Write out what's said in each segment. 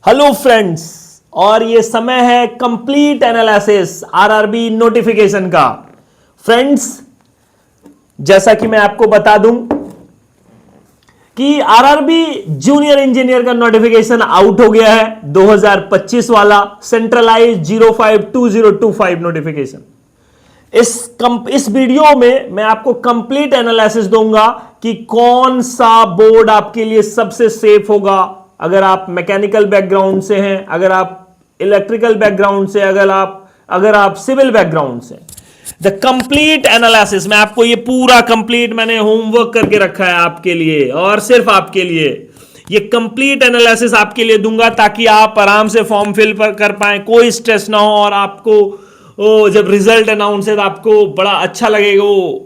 Hello friends, और ये समय है कंप्लीट एनालिसिस आरआरबी नोटिफिकेशन का। फ्रेंड्स, जैसा कि मैं आपको बता दूं कि आरआरबी जूनियर इंजीनियर का नोटिफिकेशन आउट हो गया है 2025 वाला सेंट्रलाइज 052025 नोटिफिकेशन। इस वीडियो में मैं आपको कंप्लीट एनालिसिस दूंगा कि कौन सा बोर्ड आपके लिए सबसे सेफ होगा। अगर आप मैकेनिकल बैकग्राउंड से हैं, अगर आप इलेक्ट्रिकल बैकग्राउंड से, अगर आप सिविल बैकग्राउंड से, द कंप्लीट एनालिसिस मैं आपको ये पूरा कंप्लीट मैंने होमवर्क करके रखा है आपके लिए और सिर्फ आपके लिए। ये कंप्लीट एनालिसिस आपके लिए दूंगा ताकि आप आराम से फॉर्म फिल कर पाए, कोई स्ट्रेस ना हो और आपको जब रिजल्ट अनाउंस है तो आपको बड़ा अच्छा लगेगा।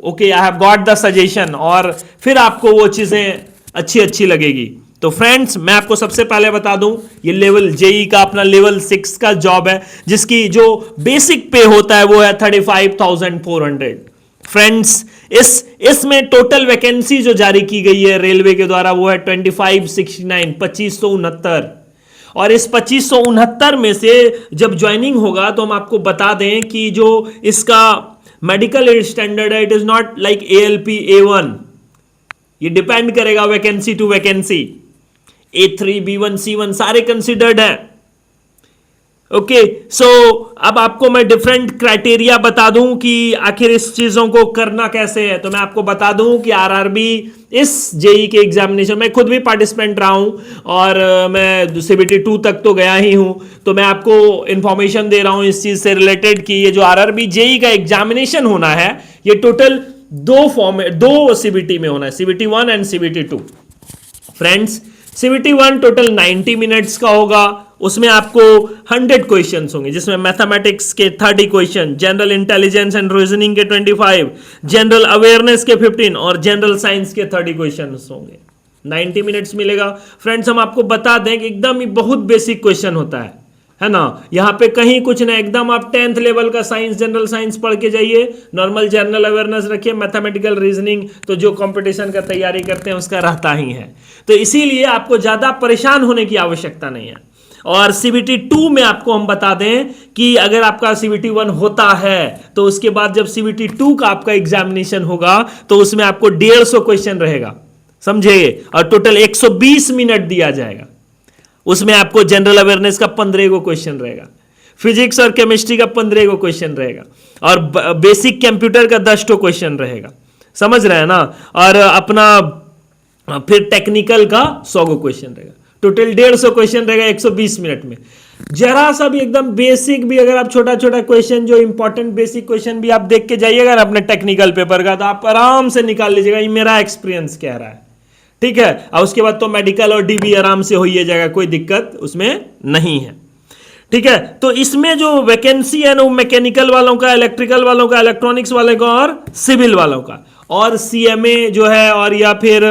Okay, I have got the suggestion, और फिर आपको वो चीजें अच्छी लगेगी। तो फ्रेंड्स, मैं आपको सबसे पहले बता दूं, ये लेवल जेई का अपना लेवल 6 का जॉब है, जिसकी जो बेसिक पे होता है वो है 35,400। फ्रेंड्स, इसमें टोटल वैकेंसी जो जारी की गई है रेलवे के द्वारा वो है 2569 और इस 2569 में से जब ज्वाइनिंग होगा तो हम आपको बता दें कि जो इसका मेडिकल स्टैंडर्ड है, it is not like ALP A1। ये डिपेंड करेगा vacancy to vacancy. A3 B1 C1 सारे कंसिडर्ड हैं। ओके, सो अब आपको मैं डिफरेंट क्राइटेरिया बता दूं कि आखिर इस चीजों को करना कैसे है। तो मैं आपको बता दूं कि आरआरबी इस जेई के एग्जामिनेशन में खुद भी पार्टिसिपेंट रहा हूं और मैं CBT 2 तक तो गया ही हूं, तो मैं आपको इंफॉर्मेशन दे रहा हूं इस चीज से रिलेटेड कि ये जो आरआरबी जेई का एग्जामिनेशन होना है ये टोटल दो CBT में होना है, CBT 1 and CBT 2। Friends, CBT 1 total 90 minutes का होगा। उसमें आपको 100 क्वेश्चंस होंगे, जिसमें मैथमेटिक्स के 30 question, general intelligence and reasoning के 25, जनरल अवेयरनेस के 15 और जनरल साइंस के 30 क्वेश्चंस होंगे। 90 मिनट्स मिलेगा। फ्रेंड्स, हम आपको बता दें कि एकदम ही बहुत बेसिक क्वेश्चन होता है ना। यहां पे कहीं कुछ ना, एकदम आप 10th लेवल का साइंस, जनरल साइंस पढ़ के जाइए, नॉर्मल जनरल अवेयरनेस रखिए, मैथमेटिकल रीजनिंग तो जो कंपटीशन का तैयारी करते हैं उसका रहता ही है। तो इसीलिए आपको ज्यादा परेशान होने की आवश्यकता नहीं है। और CBT 2 में आपको हम बता दें कि अगर आपका CBT 1 होता है तो उसके बाद जब CBT 2 का आपका एग्जामिनेशन होगा तो उसमें आपको 150 क्वेश्चन रहेगा, समझे, और टोटल 120 मिनट दिया जाएगा। उसमें आपको जनरल अवेयरनेस का 15 को क्वेश्चन रहेगा, फिजिक्स और केमिस्ट्री का 15 को क्वेश्चन रहेगा, और बेसिक कंप्यूटर का 10 को क्वेश्चन रहेगा, समझ रहे हैं ना। और अपना फिर टेक्निकल का 100 को क्वेश्चन रहेगा। टोटल 150 क्वेश्चन रहेगा 120 मिनट में। जरा सा भी एकदम बेसिक भी अगर आप छोटा क्वेश्चन, जो इंपॉर्टेंट बेसिक क्वेश्चन भी आप देख के जाइएगा अपने टेक्निकल पेपर का, तो आप आराम से निकाल लीजिएगा। ये मेरा एक्सपीरियंस कह रहा है, ठीक है। और उसके बाद तो मेडिकल और DB आराम से हो ही जाएगा, कोई दिक्कत उसमें नहीं है, ठीक है। तो इसमें जो वैकेंसी है ना, वो मैकेनिकल वालों का, इलेक्ट्रिकल वालों का, इलेक्ट्रॉनिक्स वालों का और सिविल वालों का, और CMA जो है और या फिर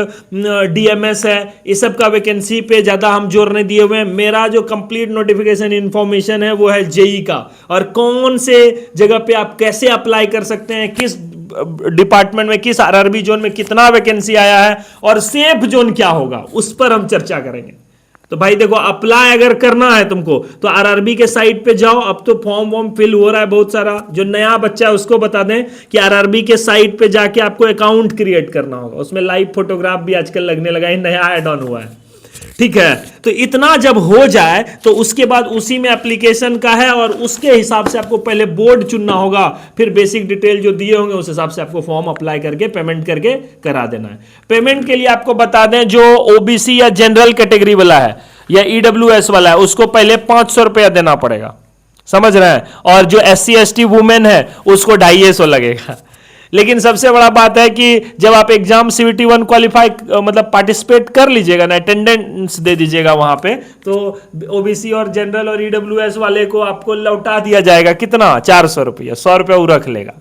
DMS है, इस सब का वैकेंसी पे ज्यादा हम जोर नहीं दिए हुए हैं। मेरा जो कंप्लीट नोटिफिकेशन इंफॉर्मेशन है वो है जेई का, और कौन से जगह पे आप कैसे अप्लाई कर सकते हैं, किस डिपार्टमेंट में, किस आरआरबी जोन में कितना वैकेंसी आया है और सेफ जोन क्या होगा, उस पर हम चर्चा करेंगे। तो भाई देखो, अप्लाई अगर करना है तुमको तो आरआरबी के साइट पे जाओ। अब तो फॉर्म फिल हो रहा है बहुत सारा। जो नया बच्चा है उसको बता दें कि आरआरबी के साइट पे जाके आपको अकाउंट क्रिएट करना होगा। उसमें लाइव फोटोग्राफ भी आजकल लगने लगा है, नया ऐड ऑन हुआ है, ठीक है। तो इतना जब हो जाए तो उसके बाद उसी में एप्लीकेशन का है और उसके हिसाब से आपको पहले बोर्ड चुनना होगा, फिर बेसिक डिटेल जो दिए होंगे उस हिसाब से आपको फॉर्म अप्लाई करके पेमेंट करके करा देना है। पेमेंट के लिए आपको बता दें, जो OBC या जनरल कैटेगरी वाला है या EWS वाला है उसको पहले 500 रुपया देना पड़ेगा, समझ रहे हैं। और जो SC ST वुमेन है उसको 250 लगेगा। लेकिन सबसे बड़ा बात है कि जब आप एग्जाम CBT 1 क्वालिफाई मतलब पार्टिसिपेट कर लीजिएगा ना, अटेंडेंस दे दीजिएगा वहां पे, तो OBC और जनरल और EWS वाले को आपको लौटा दिया जाएगा कितना, 400 रुपया, 100 रुपया वो रख लेगा,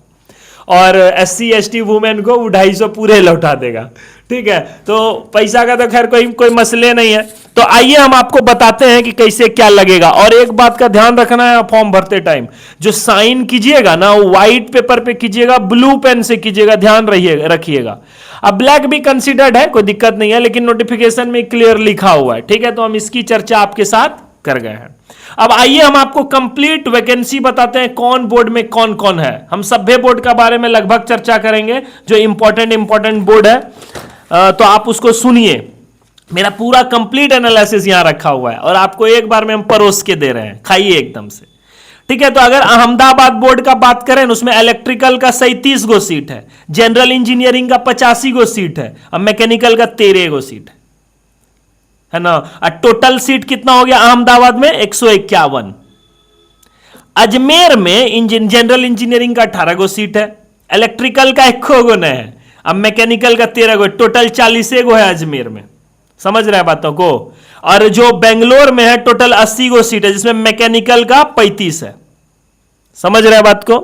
और SC ST वुमेन को वो 250 पूरे लौटा देगा, ठीक है। तो पैसा का तो खैर कोई मसले नहीं है। तो आइए हम आपको बताते हैं कि कैसे क्या लगेगा। और एक बात का ध्यान रखना है, फॉर्म भरते टाइम जो साइन कीजिएगा ना, वो व्हाइट पेपर पे कीजिएगा, ब्लू पेन से कीजिएगा, ध्यान रखिएगा। अब ब्लैक भी कंसीडर्ड है, कोई दिक्कत नहीं है, लेकिन नोटिफिकेशन में क्लियर लिखा हुआ है, ठीक है। तो हम इसकी चर्चा आपके साथ कर गए हैं। अब आइए हम आपको कंप्लीट वैकेंसी बताते हैं कौन बोर्ड में कौन कौन है। हम सभ्य बोर्ड का बारे में लगभग चर्चा करेंगे, जो इंपॉर्टेंट बोर्ड है, तो आप उसको सुनिए। मेरा पूरा कंप्लीट एनालिसिस यहां रखा हुआ है और आपको एक बार में हम परोस के दे रहे हैं, खाइए एकदम से, ठीक है। तो अगर अहमदाबाद बोर्ड का बात करें, उसमें इलेक्ट्रिकल का 37 गो सीट है, जनरल इंजीनियरिंग का 85 गो सीट है, और मैकेनिकल का 13 गो सीट है ना। और टोटल सीट कितना हो गया अहमदाबाद में? 151। अजमेर में जनरल इंजीनियरिंग का 18 गो सीट है, इलेक्ट्रिकल का 1 गो नहीं है, अब मैकेनिकल का 13 गो, टोटल 40 गो है अजमेर में। समझ रहे हैं बातों को? और जो बेंगलोर में है टोटल 80 गो सीट है, जिसमें मैकेनिकल का 35 है। समझ रहे हैं बात को?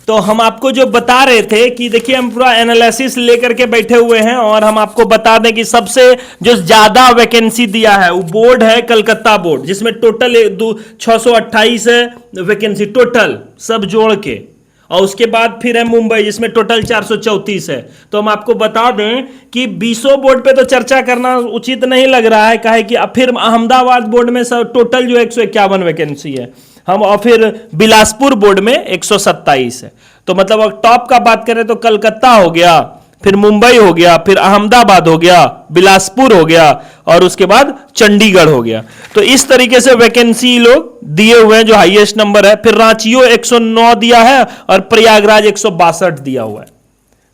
तो हम आपको जो बता रहे थे कि देखिए हम पूरा एनालिसिस लेकर के बैठे हुए हैं और हम आपको बता दें कि सबसे जो ज्यादा वैकेंसी दिया है वो बोर्ड है कलकत्ता बोर्ड, जिसमें टोटल 628 है वैकेंसी टोटल सब जोड़ के, और उसके बाद फिर है मुंबई जिसमें टोटल 434 है। तो हम आपको बता दें कि 20 बोर्ड पे तो चर्चा करना उचित नहीं लग रहा है, काहे कि फिर अहमदाबाद बोर्ड में सब टोटल जो 151 वैकेंसी है हम, और फिर बिलासपुर बोर्ड में 127 है। तो मतलब अगर टॉप का बात करें तो कलकत्ता हो गया, फिर मुंबई हो गया, फिर अहमदाबाद हो गया, बिलासपुर हो गया, और उसके बाद चंडीगढ़ हो गया। तो इस तरीके से वैकेंसी लोग दिए हुए हैं, जो हाईएस्ट नंबर है। फिर रांचियो 109 दिया है और प्रयागराज 162 दिया हुआ है।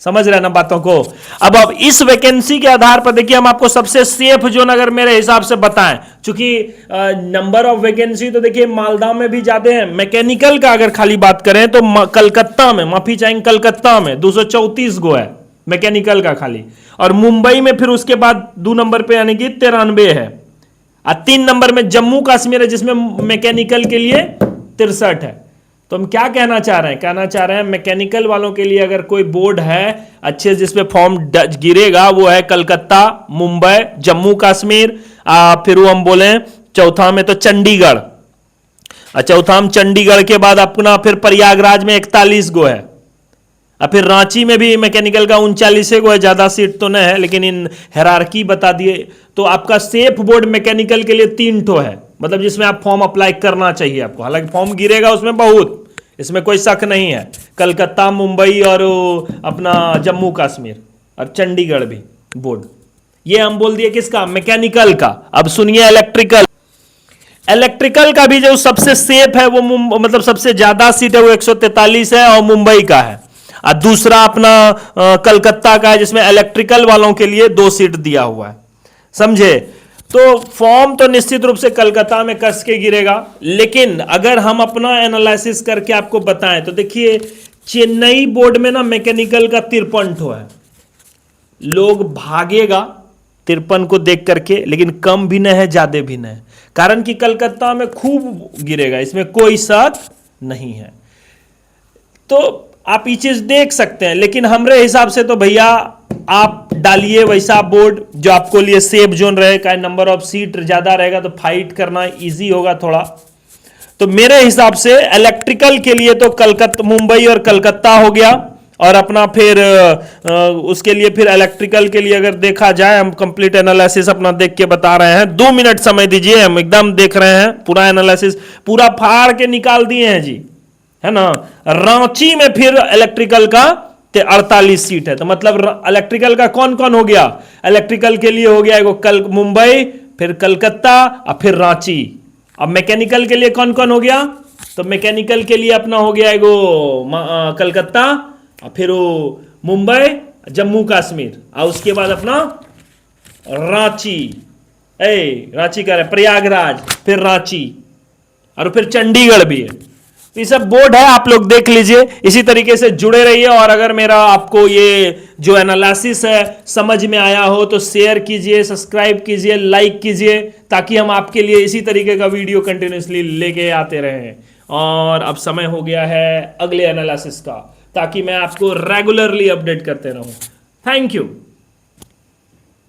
समझ रहे हैं ना बातों को? अब इस वैकेंसी के आधार पर देखिए हम आपको सबसे सेफ जोन अगर मेरे हिसाब से बताएं, चूंकि नंबर ऑफ वैकेंसी तो देखिए मालदा में भी ज्यादा है। मैकेनिकल का अगर खाली बात करें तो कलकत्ता में, माफी चाहेंगे, कलकत्ता में 234 गो है मैकेनिकल का खाली, और मुंबई में फिर उसके बाद 2 नंबर पे यानी कि 93 है, और 3 नंबर में जम्मू कश्मीर है जिसमें मैकेनिकल के लिए 63 है। तो हम क्या कहना चाह रहे हैं? कहना चाह रहे हैं मैकेनिकल वालों के लिए अगर कोई बोर्ड है अच्छे जिसपे फॉर्म गिरेगा वो है कलकत्ता, मुंबई, जम्मू कश्मीर, फिर वो हम बोले चौथा में तो चंडीगढ़, चौथा में चंडीगढ़ के बाद अपना फिर प्रयागराज में 41 गो है, और फिर रांची में भी मैकेनिकल का 39 गो है। ज्यादा सीट तो नहीं है लेकिन इन हेरारकी बता दिए। तो आपका सेफ बोर्ड मैकेनिकल के लिए 3 ठो है, मतलब जिसमें आप फॉर्म अप्लाई करना चाहिए आपको। हालांकि फॉर्म गिरेगा उसमें बहुत, इसमें कोई शक नहीं है। कलकत्ता, मुंबई और अपना जम्मू कश्मीर और चंडीगढ़ भी बोर्ड। ये हम बोल दिए किसका? मैकेनिकल का। अब सुनिए इलेक्ट्रिकल का भी जो सबसे सेफ है वो मतलब सबसे ज्यादा सीट है वो 143 है और मुंबई का है, और दूसरा अपना कलकत्ता का है जिसमें इलेक्ट्रिकल वालों के लिए 2 सीट दिया हुआ है। समझे? तो फॉर्म तो निश्चित रूप से कलकत्ता में कस के गिरेगा, लेकिन अगर हम अपना एनालिसिस करके आपको बताएं तो देखिए चेन्नई बोर्ड में ना मैकेनिकल का 53 ठो है। लोग भागेगा 53 को देख करके, लेकिन कम भी नहीं है ज्यादा भी नहीं है, कारण कि कलकत्ता में खूब गिरेगा, इसमें कोई शक नहीं है। तो आप ये चीज देख सकते हैं, लेकिन हमारे हिसाब से तो भैया आप डालिए वैसा बोर्ड जो आपको लिए सेफ जोन रहे, का नंबर ऑफ सीट ज्यादा रहेगा तो फाइट करना इजी होगा थोड़ा। तो मेरे हिसाब से इलेक्ट्रिकल के लिए तो कलकत्ता, मुंबई और कलकत्ता हो गया, और अपना फिर उसके लिए फिर इलेक्ट्रिकल के लिए अगर देखा जाए, हम कंप्लीट एनालिसिस अपना देख के बता रहे हैं। 2 मिनट समय दीजिए, हम एकदम देख रहे हैं पूरा एनालिसिस, पूरा फाड़ के निकाल दिए हैं जी, है ना। रांची में फिर इलेक्ट्रिकल का 48 सीट है, तो मतलब इलेक्ट्रिकल का कौन कौन हो गया? इलेक्ट्रिकल के लिए हो गया एगो मुंबई, फिर कलकत्ता और फिर रांची। अब मैकेनिकल के लिए कौन कौन हो गया? तो मैकेनिकल के लिए अपना हो गया एगो कलकत्ता, और फिर वो मुंबई, जम्मू कश्मीर, और उसके बाद अपना रांची, रांची का प्रयागराज, फिर रांची, और फिर चंडीगढ़ भी है। ये सब बोर्ड है, आप लोग देख लीजिए। इसी तरीके से जुड़े रहिए, और अगर मेरा आपको ये जो एनालिसिस है समझ में आया हो तो शेयर कीजिए, सब्सक्राइब कीजिए, लाइक कीजिए, ताकि हम आपके लिए इसी तरीके का वीडियो कंटिन्यूसली लेके आते रहें। और अब समय हो गया है अगले एनालिसिस का, ताकि मैं आपको रेगुलरली अपडेट करते रहूं। Thank you.